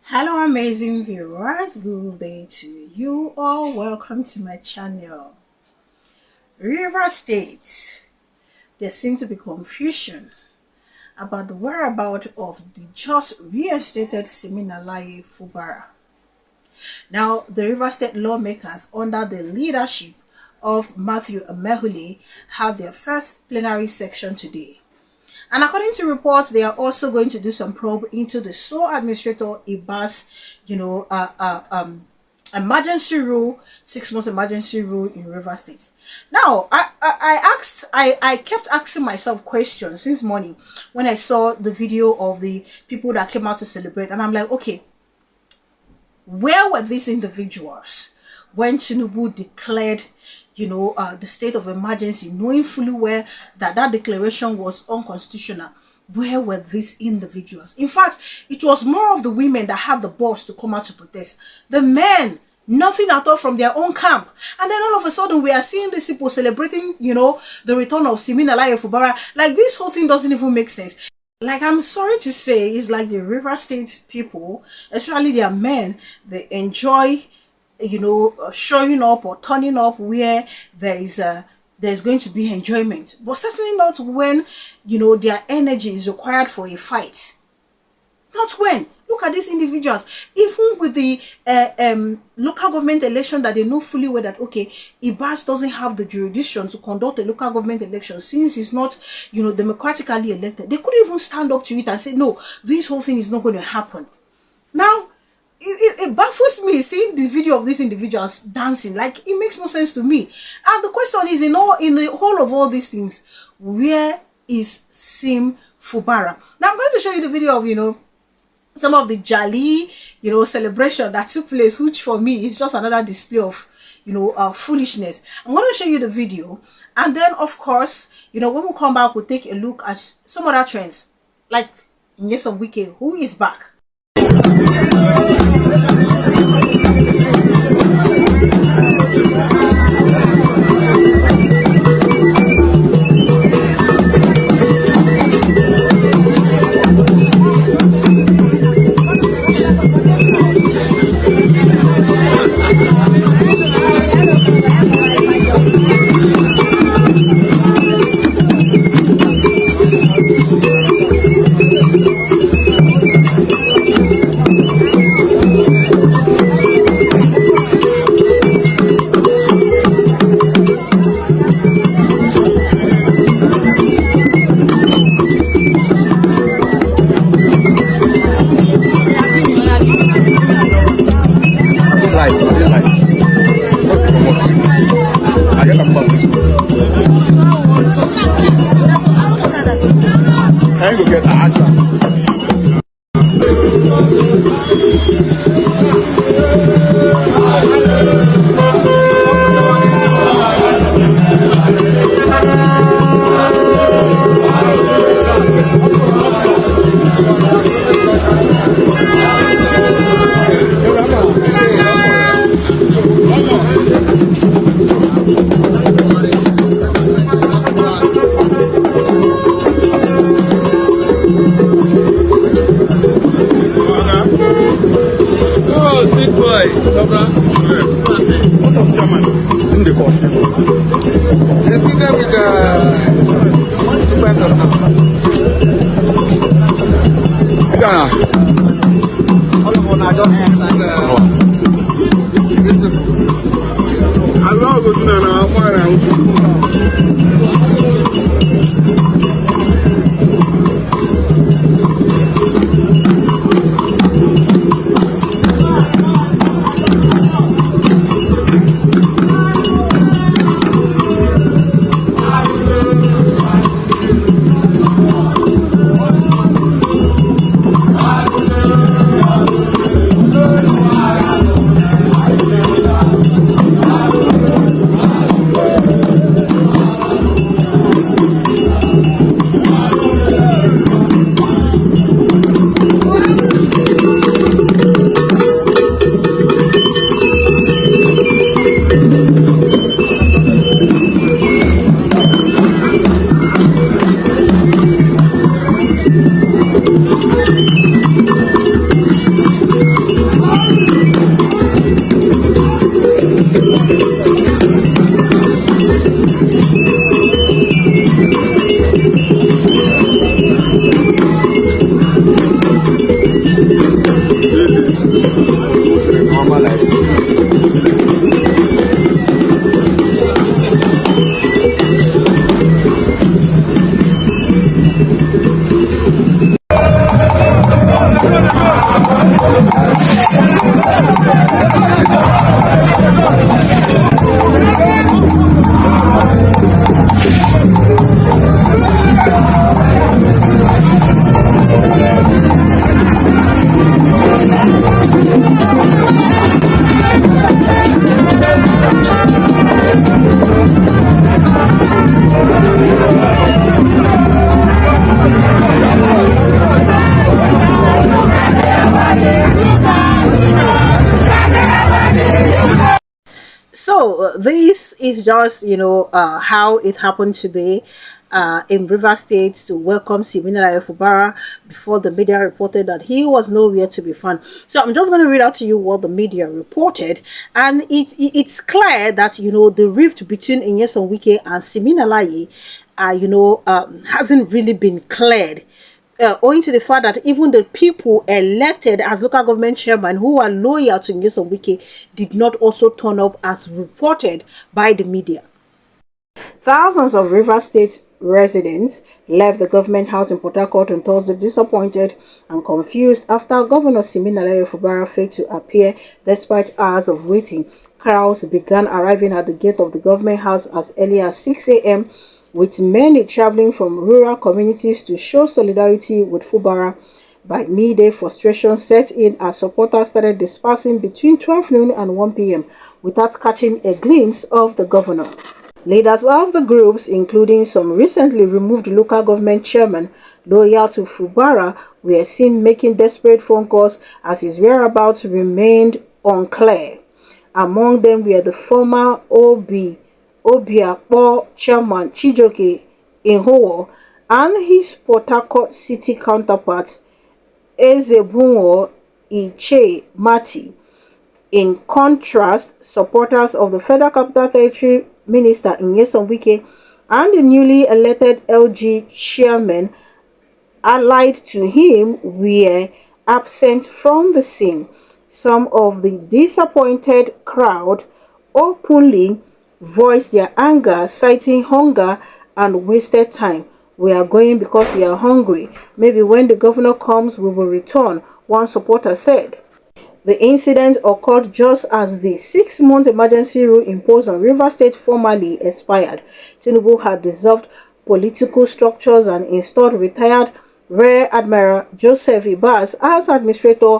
Hello amazing viewers, good day to you all. Welcome to my channel. River State, there seems to be confusion about the whereabouts of the just reinstated Siminalayi FUBARA. Now, the River State lawmakers, under the leadership of Matthew Amehule, had their first plenary section today. And according to reports, they are also going to do some probe into the sole administrator Iba's, emergency rule, 6 months emergency rule in River State. Now, I kept asking myself questions since morning when I saw the video of the people that came out to celebrate, and I'm like, okay, where were these individuals when Tinubu declared the state of emergency, knowing fully well that declaration was unconstitutional? Where were these individuals? In fact, it was more of the women that had the balls to come out to protest. The men, nothing at all from their own camp. And then all of a sudden, we are seeing these people celebrating, the return of Siminalayi FUBARA. Like, this whole thing doesn't even make sense. Like, I'm sorry to say, it's like the River State people, especially their men, they enjoy showing up or turning up where there's going to be enjoyment, but certainly not when their energy is required for a fight. Not when. Look at these individuals. Even with the local government election, that they know fully well that okay, Ibas doesn't have the jurisdiction to conduct a local government election since it's not democratically elected. They couldn't even stand up to it and say no, this whole thing is not going to happen. Now, it baffles me seeing the video of these individuals dancing. Like, it makes no sense to me. And the question is, in the whole of all these things, where is Sim FUBARA? Now, I'm going to show you the video of, some of the Jali, celebration that took place, which for me is just another display of, foolishness. I'm going to show you the video. And then, of course, when we come back, we'll take a look at some other trends. Like, in Nyesom Wike, who is back? Can you get the answer? What of German in the court? They sit there with I don't answer. So this is just how it happened today in River State to welcome Siminala FUBARA before the media reported that he was nowhere to be found. So I'm just going to read out to you what the media reported, and it's clear that the rift between Nyesom Wike and Siminala hasn't really been cleared. Owing to the fact that even the people elected as local government chairman who are loyal to Nyesom Wike did not also turn up as reported by the media. Thousands of River State residents left the government house in Port Harcourt on Thursday disappointed and confused after Governor Siminala FUBARA failed to appear despite hours of waiting. Crowds began arriving at the gate of the government house as early as 6 a.m. with many traveling from rural communities to show solidarity with FUBARA. By midday, frustration set in as supporters started dispersing between 12 noon and 1 p.m. without catching a glimpse of the governor. Leaders of the groups, including some recently removed local government chairmen loyal to FUBARA, were seen making desperate phone calls as his whereabouts remained unclear. Among them were the former Obiakpo chairman Chijoke Inhowo and his Port Harcourt city counterpart Ezebunwo Iche Mati. In contrast, supporters of the Federal Capital Territory Minister Nyesom Wike and the newly elected LG chairman allied to him were absent from the scene. Some of the disappointed crowd openly voiced their anger, citing hunger and wasted time. "We are going because we are hungry. Maybe when the governor comes, we will return," one supporter said. The incident occurred just as the 6-month emergency rule imposed on River State formally expired. Tinubu had dissolved political structures and installed retired Rear Admiral Joseph Ibas as administrator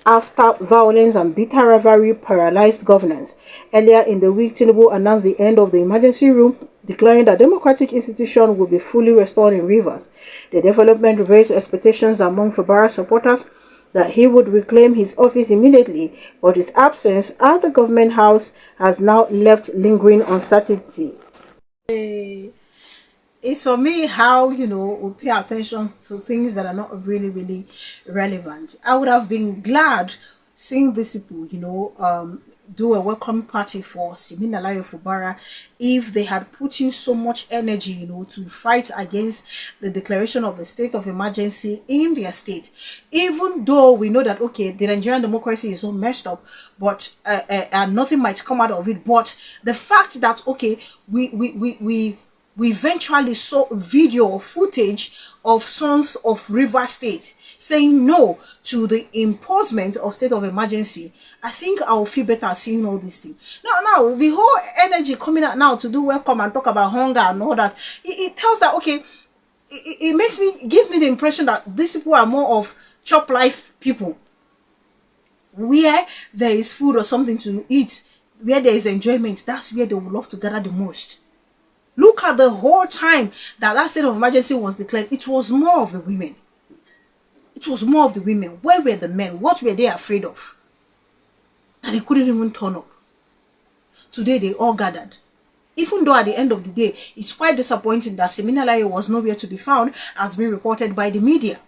after violence and bitter rivalry paralyzed governance. Earlier in the week, Tinubu announced the end of the emergency rule, declaring that democratic institutions will be fully restored in Rivers. The development raised expectations among FUBARA supporters that he would reclaim his office immediately, but his absence at the government house has now left lingering uncertainty. It's for me how we pay attention to things that are not really relevant. I would have been glad seeing these people do a welcome party for Siminala FUBARA if they had put in so much energy to fight against the declaration of the state of emergency in their state, even though we know that okay, the Nigerian democracy is so messed up, but and nothing might come out of it. But the fact that okay, we eventually saw video or footage of sons of River State saying no to the imposition of state of emergency. I think I'll feel better seeing all these things. Now, the whole energy coming out now to do welcome and talk about hunger and all that, it tells that, okay, it gives me the impression that these people are more of chop life people. Where there is food or something to eat, where there is enjoyment, that's where they would love to gather the most. Look at the whole time that state of emergency was declared. It was more of the women. It was more of the women. Where were the men? What were they afraid of? That they couldn't even turn up. Today they all gathered. Even though at the end of the day, it's quite disappointing that Siminala was nowhere to be found, as being reported by the media.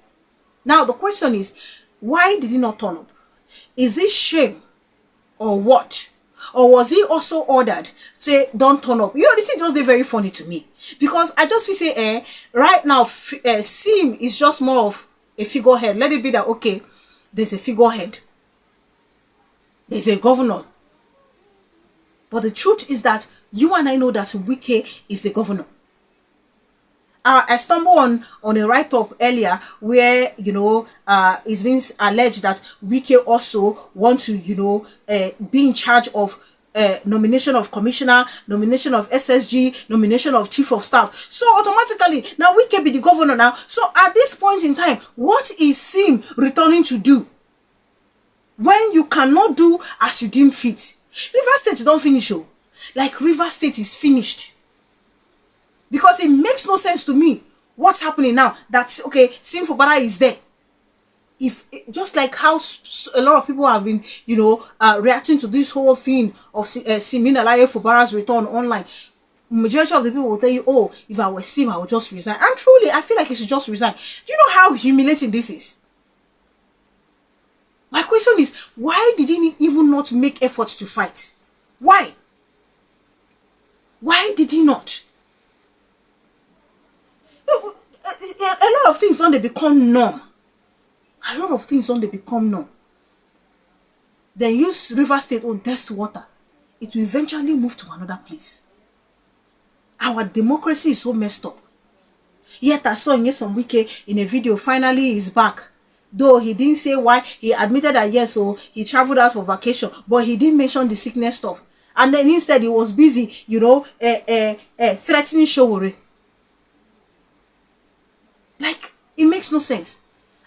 Now the question is, why did he not turn up? Is it shame or what? Or was he also ordered, say, don't turn up? This thing just very funny to me. Because I just feel say, right now, Sim is just more of a figurehead. Let it be that, okay, there's a figurehead. There's a governor. But the truth is that you and I know that Wike is the governor. I stumbled on a write-up earlier where, it's been alleged that Wike also want to, be in charge of nomination of commissioner, nomination of SSG, nomination of chief of staff. So automatically, now Wike be the governor now. So at this point in time, what is him returning to do? When you cannot do as you deem fit. River State don't finish. Oh. Like River State is finished. Because it makes no sense to me what's happening now. That's okay, Sim FUBARA is there. If just like how a lot of people have been, reacting to this whole thing of Simin Alaye FUBARA's return online, majority of the people will tell you, oh, if I were Sim, I would just resign. And truly, I feel like he should just resign. Do you know how humiliating this is? My question is, why did he even not make efforts to fight? Why? Why did he not? A lot of things don't they become norm. A lot of things don't they become norm. Then use River State on test water. It will eventually move to another place. Our democracy is so messed up. Yet I saw Nyesom Wike in a video, finally he's back. Though he didn't say why, he admitted that yes, so he traveled out for vacation, but he didn't mention the sickness stuff. And then instead he was busy, threatening Showore. Like, it makes no sense.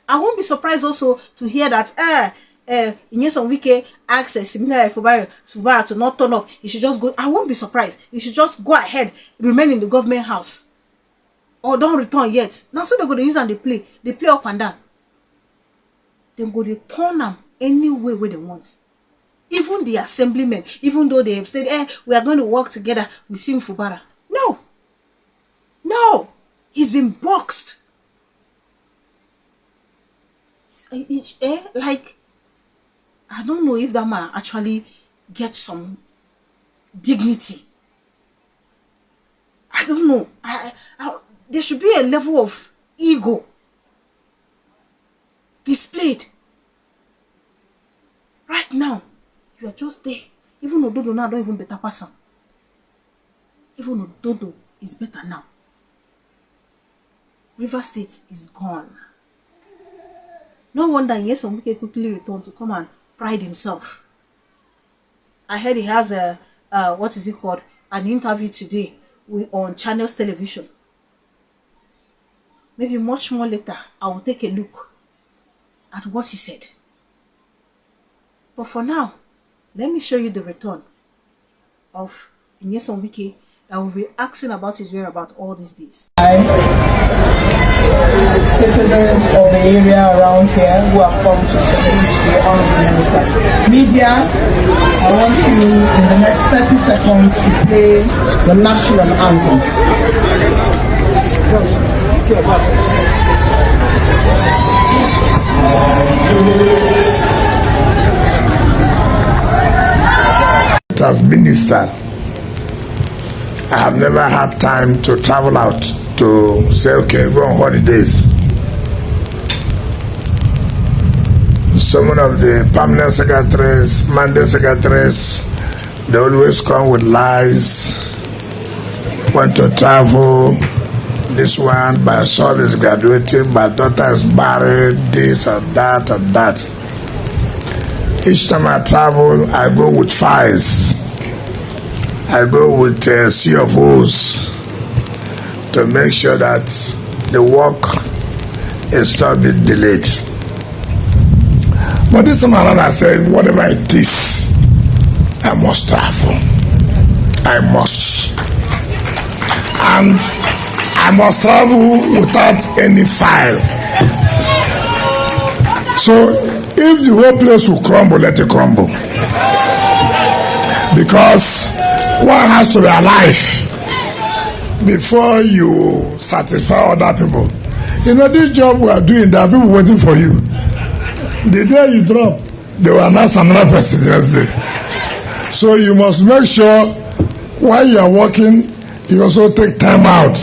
I won't be surprised also to hear that Nyesom Wike asks Simin FUBARA to not turn up. He should just go. I won't be surprised. He should just go ahead, remain in the government house. Or don't return yet. Now so they're going to use and they play up and down. They're going to turn them any way where they want. Even the assemblymen, even though they have said, we are going to work together with Sim FUBARA. No. No. He's been boxed. Like, I don't know if that man actually gets some dignity. I don't know. There should be a level of ego displayed. Right now, you are just there. Even Ododo now don't even better person. Even Ododo is better now. River State is gone. No wonder Nyesom Wike quickly returned to come and pride himself. I heard he has an interview today on Channels Television. Maybe much more later, I will take a look at what he said. But for now, let me show you the return of Nyesom Wike that will be asking about his whereabouts all these days. Citizens of the area around here who have come to salute the Honorable Minister. Media, I want you in the next 30 seconds to play the national anthem. As minister, I have never had time to travel out to say, okay, go on holidays. Some of the permanent secretaries, mandate secretaries, they always come with lies, want to travel. This one, my son is graduating, my daughter is married, this and that and that. Each time I travel, I go with files. I go with CFOs to make sure that the work is not being delayed. But this time around, I said, whatever it is, I must travel. I must. And I must travel without any file. So if the whole place will crumble, let it crumble. Because one has to be alive before you satisfy other people. You know, this job we are doing, there are people waiting for you. The day you drop, they will announce another person the next day. So you must make sure while you are working, you also take time out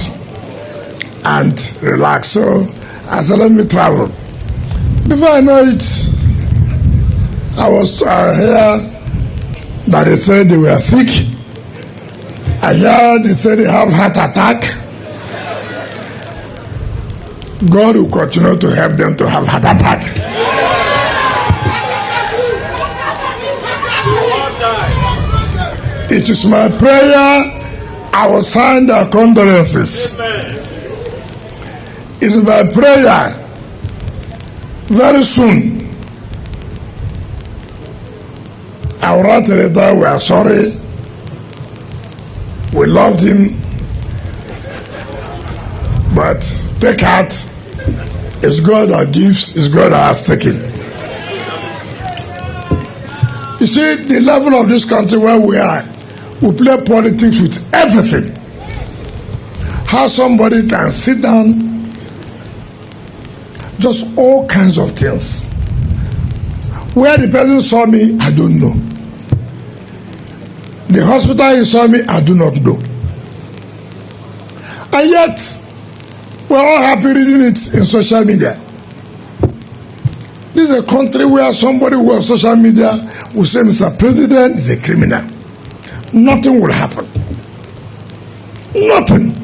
and relax. So I said, let me travel. Before I know it, I was here that they said they were sick. I heard they said they have heart attack. God will continue to help them to have heart attack. It is my prayer I will sign their condolences. It is my prayer very soon I will write a letter, we are sorry, we loved him, but take heart, it's God that gives, it's God that has taken. You see, the level of this country where we are, we play politics with everything. How somebody can sit down, just all kinds of things. Where the person saw me, I don't know. The hospital he saw me, I do not know. And yet, we're all happy reading it in social media. This is a country where somebody who on social media will say Mr. President is a criminal. Nothing will happen. Nothing.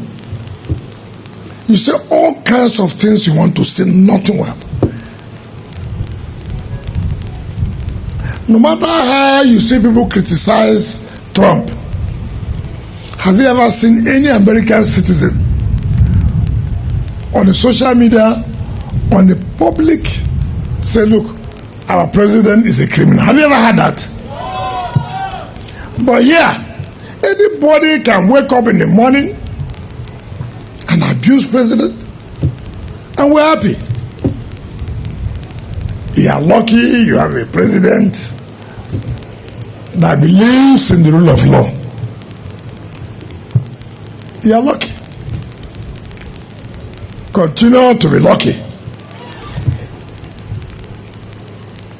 You say all kinds of things you want to say, nothing will happen. No matter how you see people criticize Trump, have you ever seen any American citizen on the social media, on the public, say, look, our president is a criminal? Have you ever heard that? But yeah, anybody can wake up in the morning and abuse president, and we're happy. You are lucky you have a president that believes in the rule of law. You are lucky. Continue to be lucky.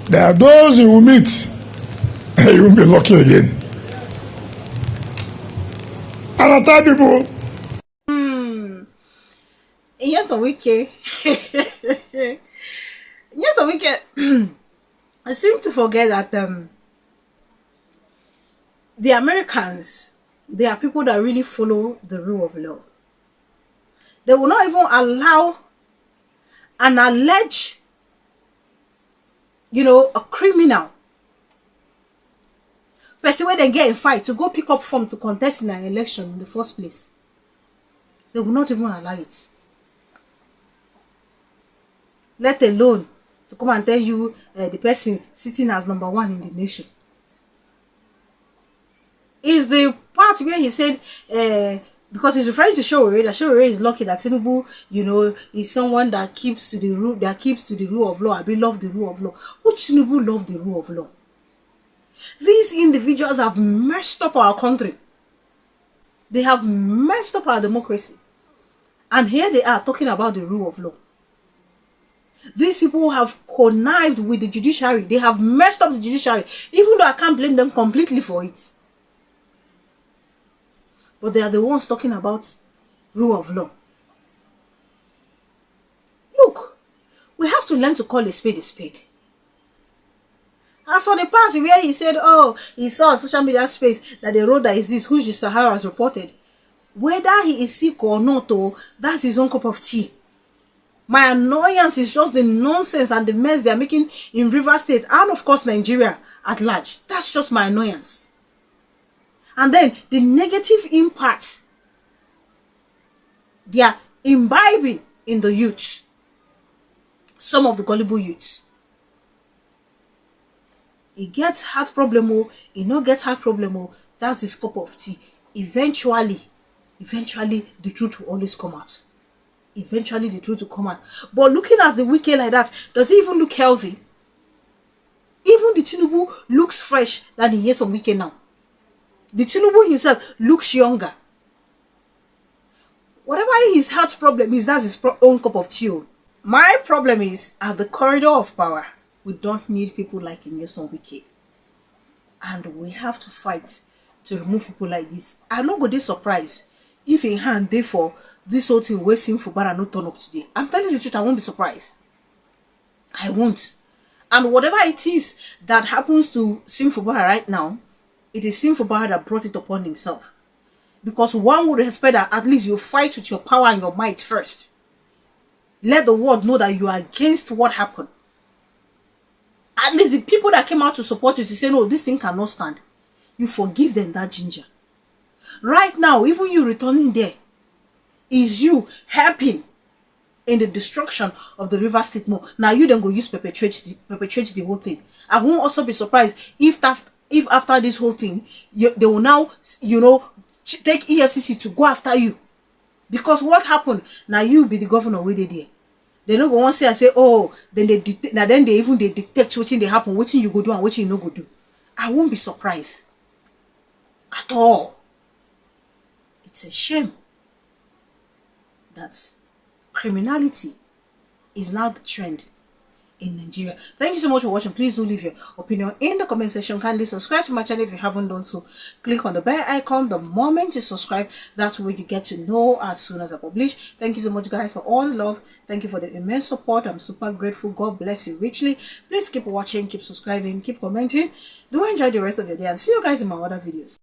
There are those you will meet and you will be lucky again. And I tell people, yes, a weekend. Yes, a weekend. I seem to forget that the Americans, they are people that really follow the rule of law. They will not even allow an alleged, a criminal person when they get in fight to go pick up form to contest in an election in the first place. They will not even allow it. Let alone to come and tell you the person sitting as number one in the nation. Is the part where he said, because he's referring to Showore, that Showore is lucky that Tinubu, is someone that keeps to the rule of law. I love the rule of law. Which Tinubu love the rule of law? These individuals have messed up our country. They have messed up our democracy. And here they are talking about the rule of law. These people have connived with the judiciary. They have messed up the judiciary, even though I can't blame them completely for it. But they are the ones talking about rule of law. Look, we have to learn to call a spade a spade. As for the past where he said, he saw on social media space that the road that is this, which the Sahara has reported, whether he is sick or not, that's his own cup of tea. My annoyance is just the nonsense and the mess they are making in Rivers State and of course Nigeria at large. That's just my annoyance. And then the negative impact they are imbibing in the youth. Some of the gullible youths. He gets heart problem, he not get heart problem, that's his cup of tea. Eventually, the truth will always come out. Eventually, the truth will come out. But looking at the Wike like that, does it even look healthy? Even the Tinubu looks fresh than the years of Wike now. The Tinubu himself looks younger. Whatever his health problem is, that's his own cup of tea. My problem is, at the corridor of power, we don't need people like Nyesom Wike. And we have to fight to remove people like this. I'm not going to be surprised if in hand, therefore, this whole thing wasting FUBARA no turn up today. I'm telling you the truth, I won't be surprised. I won't. And whatever it is that happens to Sim FUBARA right now, it is Sim FUBARA that brought it upon himself. Because one would expect that at least you fight with your power and your might first. let the world know that you are against what happened. At least the people that came out to support you to say, no, this thing cannot stand, you forgive them that ginger. Right now, even you returning there is you helping in the destruction of the River State Mall. Now you then go use perpetrate the whole thing. I won't also be surprised if after this whole thing, they will now, take EFCC to go after you. Because what happened? Now you be the governor where they there. They don't go and say, oh, then they detect what they happen, what you go do and what you no go do. I won't be surprised at all. It's a shame that criminality is now the trend in Nigeria. Thank you so much for watching. Please do leave your opinion in the comment section. Kindly subscribe to my channel if you haven't done so. Click on the bell icon the moment you subscribe. That way you get to know as soon as I publish. Thank you so much, guys, for all the love. Thank you for the immense support. I'm super grateful. God bless you richly. Please keep watching, keep subscribing, keep commenting. Do enjoy the rest of your day, and see you guys in my other videos.